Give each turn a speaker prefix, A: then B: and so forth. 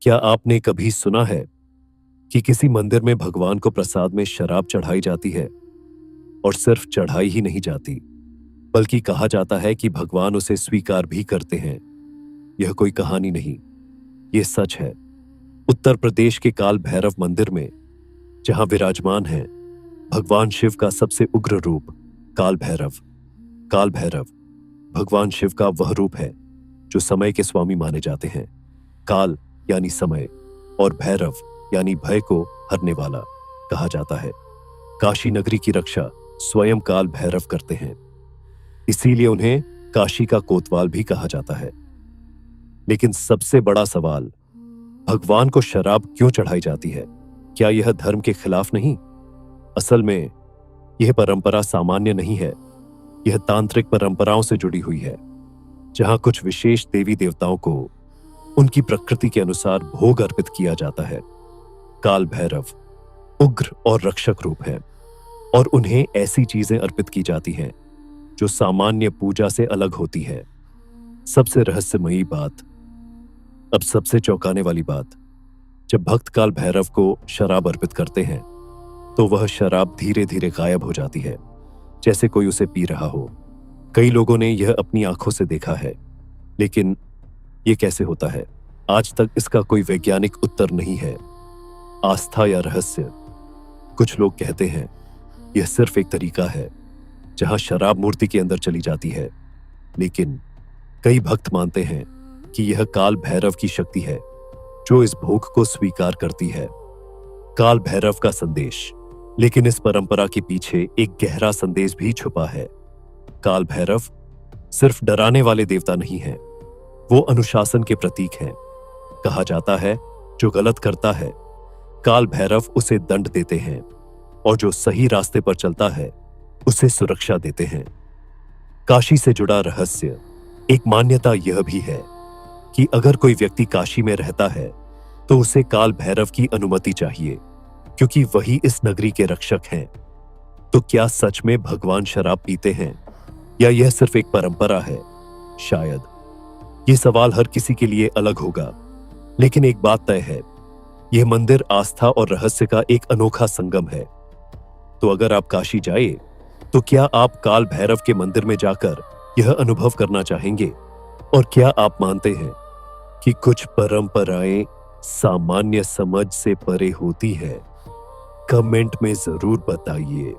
A: क्या आपने कभी सुना है कि किसी मंदिर में भगवान को प्रसाद में शराब चढ़ाई जाती है? और सिर्फ चढ़ाई ही नहीं जाती, बल्कि कहा जाता है कि भगवान उसे स्वीकार भी करते हैं। यह कोई कहानी नहीं, यह सच है। उत्तर प्रदेश के काल भैरव मंदिर में, जहां विराजमान है भगवान शिव का सबसे उग्र रूप काल भैरव। काल भैरव भगवान शिव का वह रूप है जो समय के स्वामी माने जाते हैं। काल यानी समय और भैरव यानी भय को हरने वाला कहा जाता है। काशी नगरी की रक्षा स्वयं काल भैरव करते हैं, इसीलिए उन्हें काशी का कोतवाल भी कहा जाता है। लेकिन सबसे बड़ा सवाल, भगवान को शराब क्यों चढ़ाई जाती है? क्या यह धर्म के खिलाफ नहीं? असल में यह परंपरा सामान्य नहीं है। यह तांत्रिक परंपराओं से जुड़ी हुई है, जहां कुछ विशेष देवी देवताओं को उनकी प्रकृति के अनुसार भोग अर्पित किया जाता है। काल भैरव उग्र और रक्षक रूप है और उन्हें ऐसी चीजें अर्पित की जाती हैं जो सामान्य पूजा से अलग होती है। सबसे रहस्यमयी बात, अब सबसे चौंकाने वाली बात, जब भक्त काल भैरव को शराब अर्पित करते हैं तो वह शराब धीरे धीरे गायब हो जाती है, जैसे कोई उसे पी रहा हो। कई लोगों ने यह अपनी आंखों से देखा है, लेकिन यह कैसे होता है? आज तक इसका कोई वैज्ञानिक उत्तर नहीं है। आस्था या रहस्य? कुछ लोग कहते हैं यह सिर्फ एक तरीका है जहां शराब मूर्ति के अंदर चली जाती है, लेकिन कई भक्त मानते हैं कि यह काल भैरव की शक्ति है जो इस भोग को स्वीकार करती है। काल भैरव का संदेश, लेकिन इस परंपरा के पीछे एक गहरा संदेश भी छुपा है। काल भैरव सिर्फ डराने वाले देवता नहीं हैं, वो अनुशासन के प्रतीक हैं। कहा जाता है जो गलत करता है काल भैरव उसे दंड देते हैं, और जो सही रास्ते पर चलता है उसे सुरक्षा देते हैं। काशी से जुड़ा रहस्य, एक मान्यता यह भी है कि अगर कोई व्यक्ति काशी में रहता है तो उसे काल भैरव की अनुमति चाहिए, क्योंकि वही इस नगरी के रक्षक हैं। तो क्या सच में भगवान शराब पीते हैं या यह सिर्फ एक परंपरा है? शायद। यह सवाल हर किसी के लिए अलग होगा, लेकिन एक बात तय है, यह मंदिर आस्था और रहस्य का एक अनोखा संगम है। तो अगर आप काशी जाए तो क्या आप काल भैरव के मंदिर में जाकर यह अनुभव करना चाहेंगे? और क्या आप मानते हैं कि कुछ परंपराएं सामान्य समझ से परे होती है? कमेंट में जरूर बताइए।